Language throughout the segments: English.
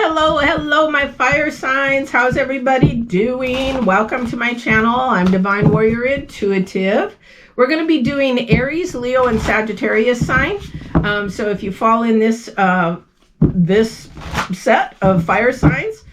Hello, my fire signs. How's everybody doing? Welcome to my channel. I'm Divine Warrior Intuitive. We're going to be doing Aries, Leo, and Sagittarius sign. So if you fall in this this set of fire signs,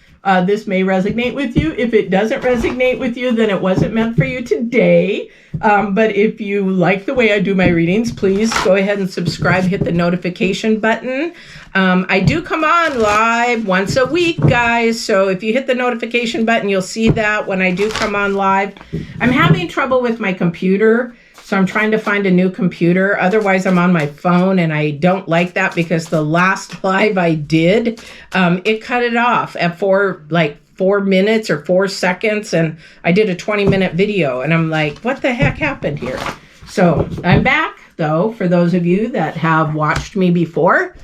this may resonate with you. If it doesn't resonate with you, then it wasn't meant for you today. But if you like the way I do my readings, please go ahead and subscribe, hit the notification button. I do come on live once a week, guys. So if you hit the notification button, you'll see that when I do come on live. I'm having trouble with my computer, so I'm trying to find a new computer. Otherwise, I'm on my phone, and I don't like that because the last live I did, it cut it off at 4 minutes or 4 seconds, and I did a 20-minute video, and I'm like, what the heck happened here? So I'm back, though, for those of you that have watched me before.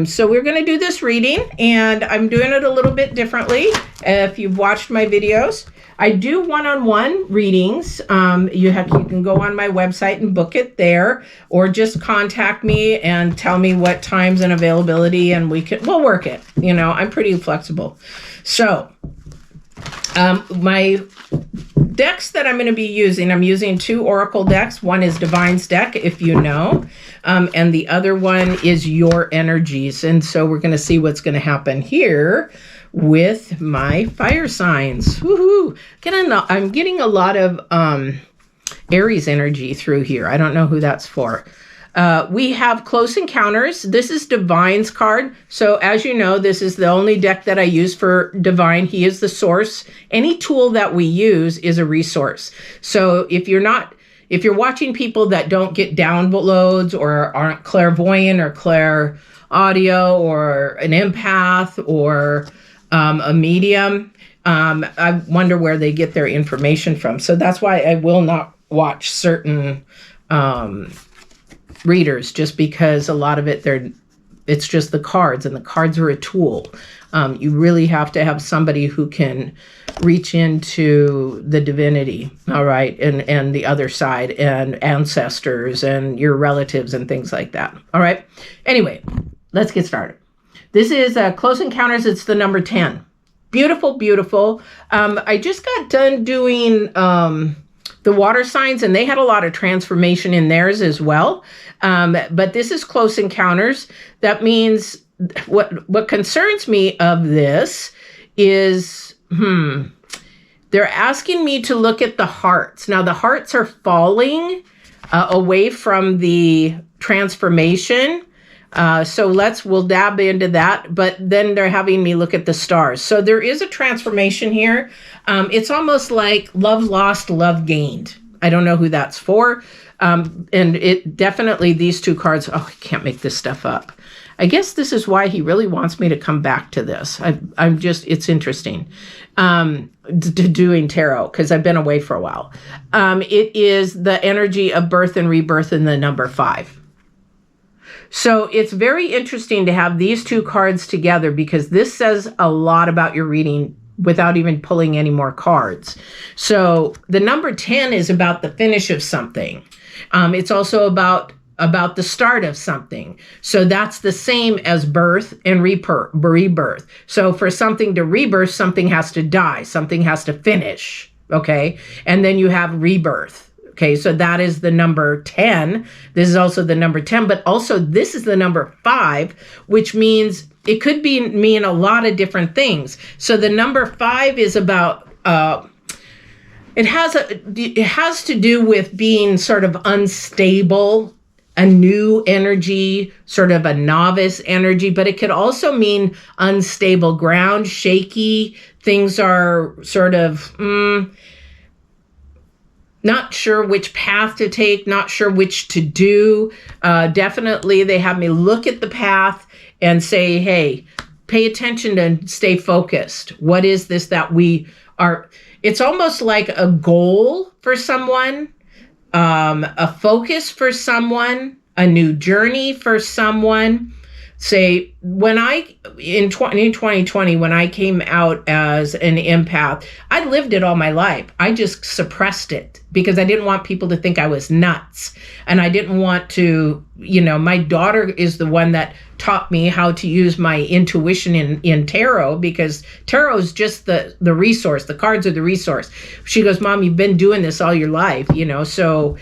So we're going to do this reading, and I'm doing it a little bit differently. If you've watched my videos, I do one-on-one readings. You can go on my website and book it there, or just contact me and tell me what times and availability, and we'll work it. You know, I'm pretty flexible. So my decks that I'm going to be using, I'm using 2 oracle decks. One is Divine's deck, if you know, and the other one is Your Energies. And so we're going to see what's going to happen here with my fire signs. Woohoo! I'm getting a lot of Aries energy through here. I don't know who that's for. We have Close Encounters. This is Divine's card. So as you know, this is the only deck that I use for Divine. He is the source. Any tool that we use is a resource. So if you're watching people that don't get downloads or aren't clairvoyant or clair audio or an empath or a medium, I wonder where they get their information from. So that's why I will not watch certain readers, just because a lot of it's just the cards, and the cards are a tool. You really have to have somebody who can reach into the divinity, all right, and the other side, and ancestors and your relatives and things like that. All right. Anyway, let's get started. This is Close Encounters. It's the number 10. Beautiful, beautiful. I just got done doing the water signs, and they had a lot of transformation in theirs as well. But this is Close Encounters. That means what concerns me of this is, they're asking me to look at the hearts. Now, the hearts are falling away from the transformation. So we'll dab into that, but then they're having me look at the stars. So there is a transformation here. It's almost like love lost, love gained. I don't know who that's for. And it definitely, these 2 cards, I can't make this stuff up. I guess this is why he really wants me to come back to this. It's interesting, doing tarot, because I've been away for a while. It is the energy of birth and rebirth in the number 5. So it's very interesting to have these 2 cards together, because this says a lot about your reading without even pulling any more cards. So the number 10 is about the finish of something. It's also about the start of something. So that's the same as birth and rebirth. So for something to rebirth, something has to die, something has to finish, okay? And then you have rebirth. Okay, so that is the number 10. This is also the number 10, but also this is the number 5, which means it could mean a lot of different things. So the number 5 is about, it has to do with being sort of unstable, a new energy, sort of a novice energy, but it could also mean unstable ground, shaky. Things are sort of, not sure which path to take, not sure which to do. Definitely, they have me look at the path and say, hey, pay attention and stay focused. What is this that we are? It's almost like a goal for someone, a focus for someone, a new journey for someone. say, in 2020, when I came out as an empath, I lived it all my life. I just suppressed it because I didn't want people to think I was nuts. And I didn't want to, my daughter is the one that taught me how to use my intuition in tarot, because tarot is just the resource. The cards are the resource. She goes, Mom, you've been doing this all your life, so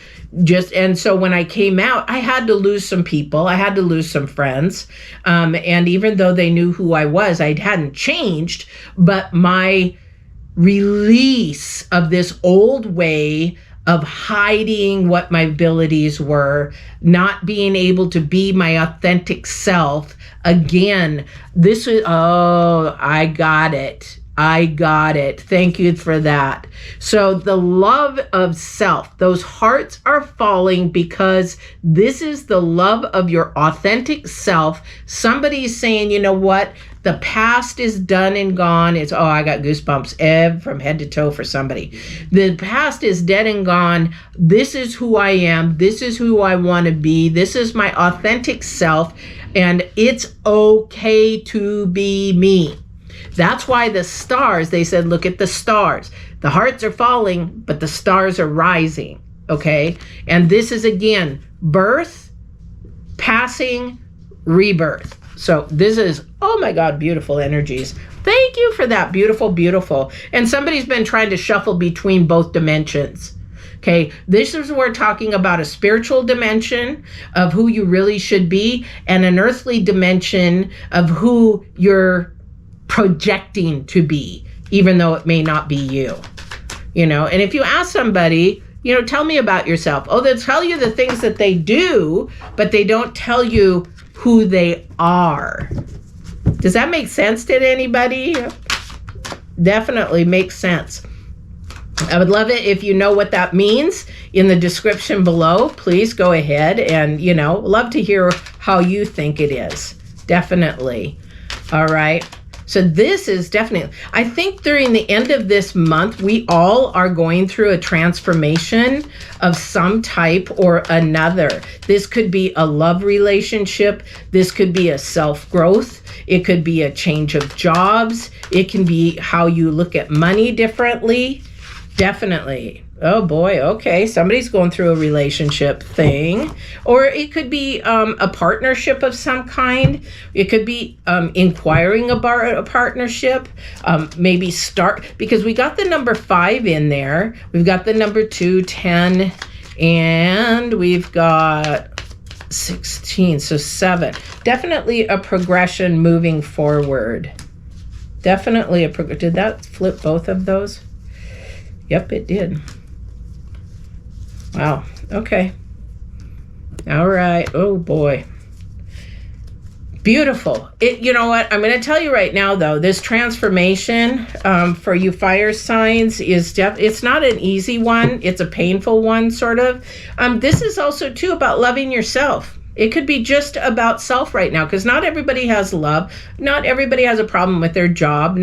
when I came out, I had to lose some people. I had to lose some friends. And even though they knew who I was, I hadn't changed, but my release of this old way of hiding what my abilities were, not being able to be my authentic self. Again, I got it. I got it. Thank you for that. So the love of self, those hearts are falling because this is the love of your authentic self. Somebody's saying, you know what? The past is done and gone. I got goosebumps from head to toe for somebody. The past is dead and gone. This is who I am. This is who I want to be. This is my authentic self. And it's okay to be me. That's why the stars, they said, look at the stars. The hearts are falling, but the stars are rising, okay? And this is, again, birth, passing, rebirth. So this is, oh my God, beautiful energies. Thank you for that. Beautiful, beautiful. And somebody's been trying to shuffle between both dimensions. Okay, this is we're talking about a spiritual dimension of who you really should be and an earthly dimension of who you're projecting to be, even though it may not be you. And if you ask somebody, tell me about yourself. Oh, they'll tell you the things that they do, but they don't tell you who they are. Does that make sense to anybody? Definitely makes sense. I would love it if you know what that means in the description below. Please go ahead and, love to hear how you think it is. Definitely. All right. So this is definitely, I think during the end of this month, we all are going through a transformation of some type or another. This could be a love relationship. This could be a self-growth. It could be a change of jobs. It can be how you look at money differently. Definitely. Oh boy, okay, somebody's going through a relationship thing. Or it could be a partnership of some kind. It could be inquiring about a partnership. Maybe start, because we got the number 5 in there. We've got the number 2, 10, and we've got 16, so 7. Definitely a progression moving forward. Definitely did that flip both of those? Yep, it did. Wow. Okay. All right. Oh boy. Beautiful. You know what? I'm going to tell you right now, though, this transformation for you fire signs it's not an easy one. It's a painful one, sort of. This is also too about loving yourself. It could be just about self right now, because not everybody has love. Not everybody has a problem with their job.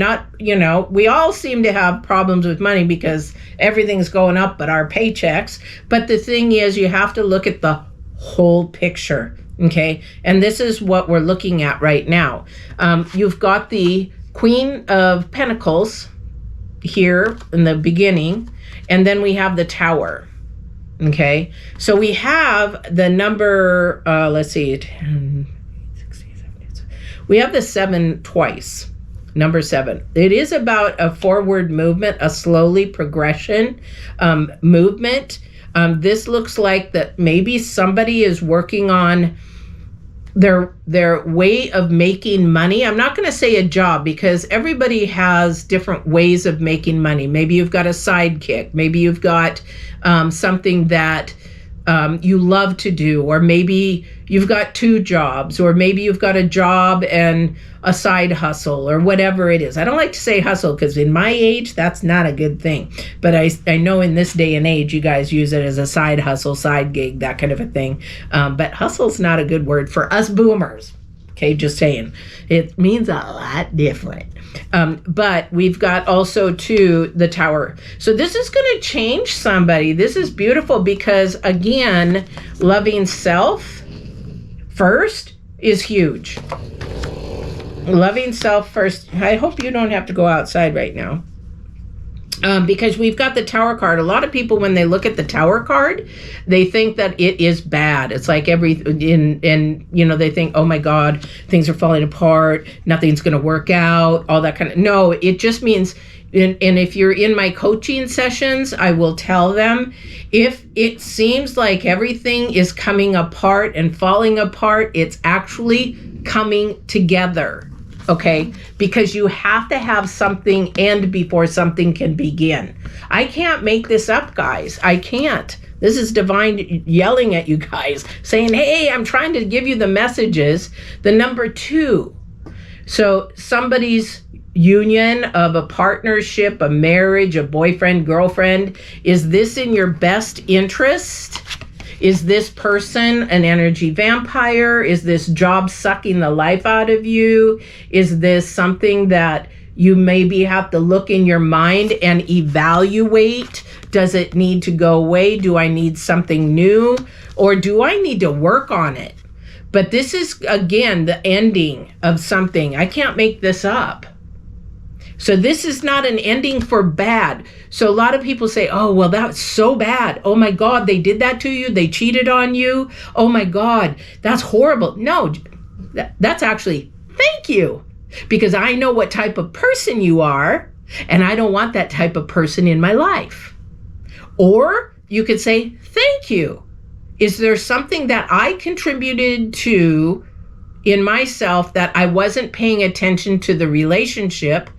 We all seem to have problems with money because everything's going up but our paychecks. But the thing is, you have to look at the whole picture, okay? And this is what we're looking at right now. You've got the Queen of Pentacles here in the beginning, and then we have the Tower. Okay, so we have the number, let's see, 10, 16, 17, we have the 7 twice, number 7. It is about a forward movement, a slowly progression movement. This looks like that maybe somebody is working on their way of making money. I'm not going to say a job, because everybody has different ways of making money. Maybe you've got a sidekick. Maybe you've got something that you love to do, or maybe you've got 2 jobs, or maybe you've got a job and a side hustle, or whatever it is. I don't like to say hustle, because in my age, that's not a good thing. But I know in this day and age, you guys use it as a side hustle, side gig, that kind of a thing. But hustle's not a good word for us boomers. Okay, just saying. It means a lot different. But we've got also, too, the Tower. So this is going to change somebody. This is beautiful because, again, loving self first is huge. Loving self first. I hope you don't have to go outside right now. Because we've got the Tower card. A lot of people, when they look at the Tower card, they think that it is bad. It's like they think, oh my God, things are falling apart, nothing's going to work out, all that kind of. No, it just means, and if you're in my coaching sessions, I will tell them, if it seems like everything is coming apart and falling apart, it's actually coming together. Okay, because you have to have something end before something can begin. I can't make this up, guys. I can't. This is divine yelling at you guys, saying, hey, I'm trying to give you the messages. The number 2. So somebody's union of a partnership, a marriage, a boyfriend, girlfriend, is this in your best interest? Is this person an energy vampire? Is this job sucking the life out of you? Is this something that you maybe have to look in your mind and evaluate? Does it need to go away? Do I need something new? Or do I need to work on it? But this is, again, the ending of something. I can't make this up. So this is not an ending for bad. So a lot of people say, oh, well, that's so bad. Oh my God, they did that to you. They cheated on you. Oh my God, that's horrible. No, that's actually, thank you. Because I know what type of person you are, and I don't want that type of person in my life. Or you could say, thank you. Is there something that I contributed to in myself that I wasn't paying attention to the relationship?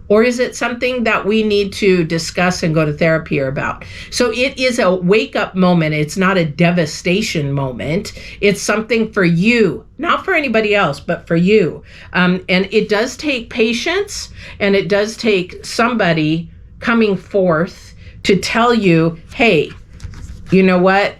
Or is it something that we need to discuss and go to therapy about? So it is a wake-up moment. It's not a devastation moment. It's something for you, not for anybody else, but for you. And it does take patience, and it does take somebody coming forth to tell you, hey, you know what?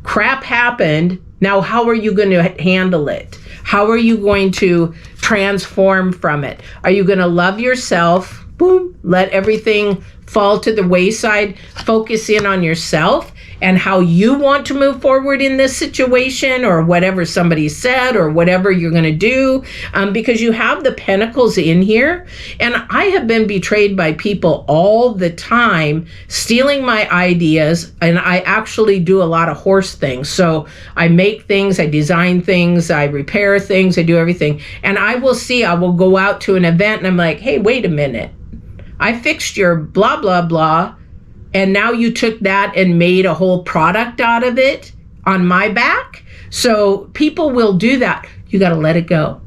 Crap happened. Now, how are you going to handle it? How are you going to transform from it? Are you going to love yourself? Boom, let everything fall to the wayside. Focus in on yourself and how you want to move forward in this situation, or whatever somebody said, or whatever you're going to do, because you have the pentacles in here. And I have been betrayed by people all the time, stealing my ideas. And I actually do a lot of horse things. So I make things, I design things, I repair things, I do everything. And I will go out to an event and I'm like, hey, wait a minute. I fixed your blah, blah, blah. And now you took that and made a whole product out of it on my back. So people will do that. You got to let it go.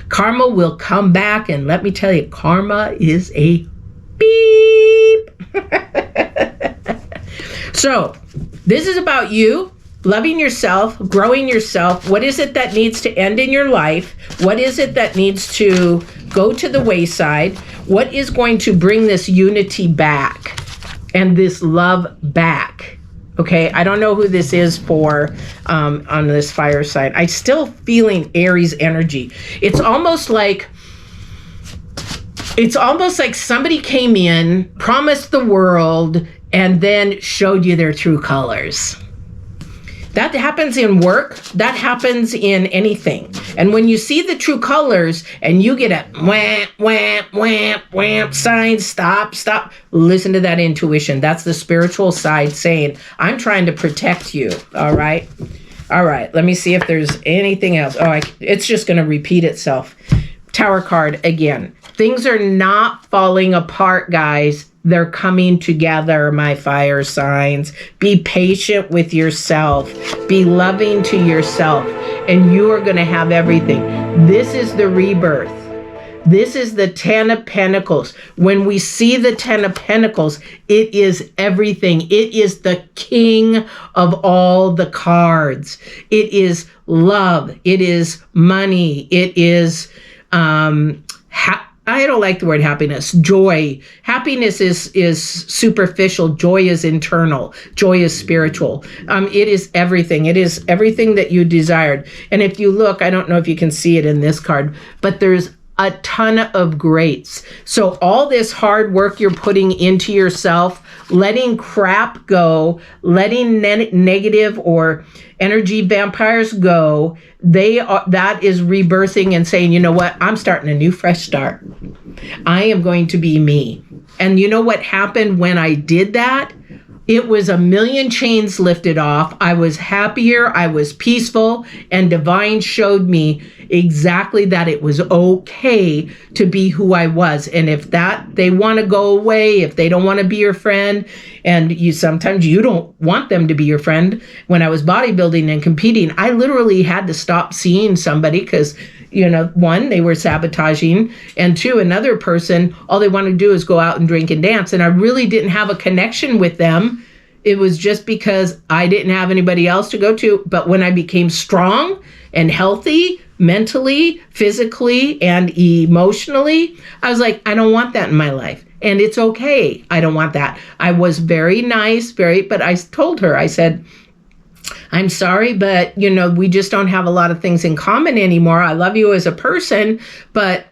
Karma will come back. And let me tell you, karma is a beep. So this is about you loving yourself, growing yourself. What is it that needs to end in your life? What is it that needs to go to the wayside? What is going to bring this unity back? And this love back. Okay, I don't know who this is for on this fire sign. I'm still feeling Aries energy. It's almost like somebody came in, promised the world, and then showed you their true colors. That happens in work. That happens in anything. And when you see the true colors and you get a wham, wham, wham, wham sign, stop. Listen to that intuition. That's the spiritual side saying, I'm trying to protect you. All right. Let me see if there's anything else. It's just going to repeat itself. Tower card again. Things are not falling apart, guys. They're coming together, my fire signs. Be patient with yourself. Be loving to yourself. And you are going to have everything. This is the rebirth. This is the 10 of Pentacles. When we see the 10 of Pentacles, it is everything. It is the king of all the cards. It is love. It is money. It is I don't like the word happiness. Joy. Happiness is superficial. Joy is internal. Joy is spiritual. It is everything. It is everything that you desired. And if you look, I don't know if you can see it in this card, but there's a ton of greats. So all this hard work you're putting into yourself, letting crap go, letting negative or energy vampires go, that is rebirthing and saying, you know what, I'm starting a new fresh start. I am going to be me. And you know what happened when I did that? It was a million chains lifted off. I was happier. I was peaceful. And Divine showed me exactly that it was okay to be who I was. And if they want to go away, if they don't want to be your friend, and sometimes you don't want them to be your friend. When I was bodybuilding and competing, I literally had to stop seeing somebody because, one, they were sabotaging, and two, another person, all they wanted to do is go out and drink and dance. And I really didn't have a connection with them. It was just because I didn't have anybody else to go to. But when I became strong and healthy, mentally, physically, and emotionally, I was like, I don't want that in my life. And it's okay. I don't want that. I was very nice, but I told her, I said, I'm sorry, but we just don't have a lot of things in common anymore. I love you as a person, but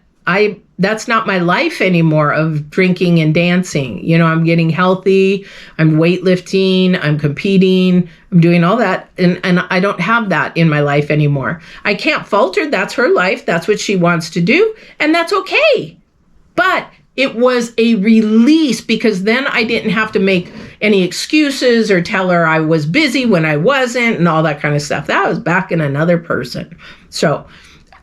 that's not my life anymore of drinking and dancing. I'm getting healthy, I'm weightlifting, I'm competing, I'm doing all that. And I don't have that in my life anymore. I can't fault her. That's her life. That's what she wants to do. And that's okay. But it was a release because then I didn't have to make any excuses or tell her I was busy when I wasn't and all that kind of stuff. That was back in another person. So,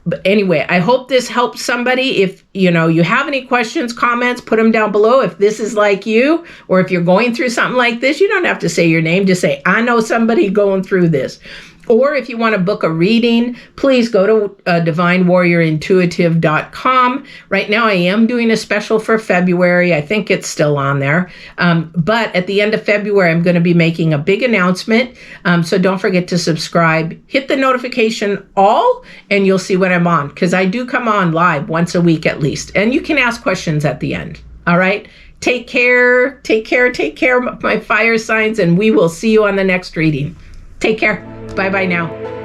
but anyway, I hope this helps somebody. If you have any questions, comments, put them down below. If this is like you, or if you're going through something like this, you don't have to say your name. Just say, I know somebody going through this. Or if you want to book a reading, please go to divinewarriorintuitive.com. Right now I am doing a special for February. I think it's still on there. But at the end of February, I'm going to be making a big announcement. So don't forget to subscribe. Hit the notification all, and you'll see when I'm on. Because I do come on live once a week at least. And you can ask questions at the end. All right? Take care. Take care. Take care, my fire signs. And we will see you on the next reading. Take care. Bye-bye now.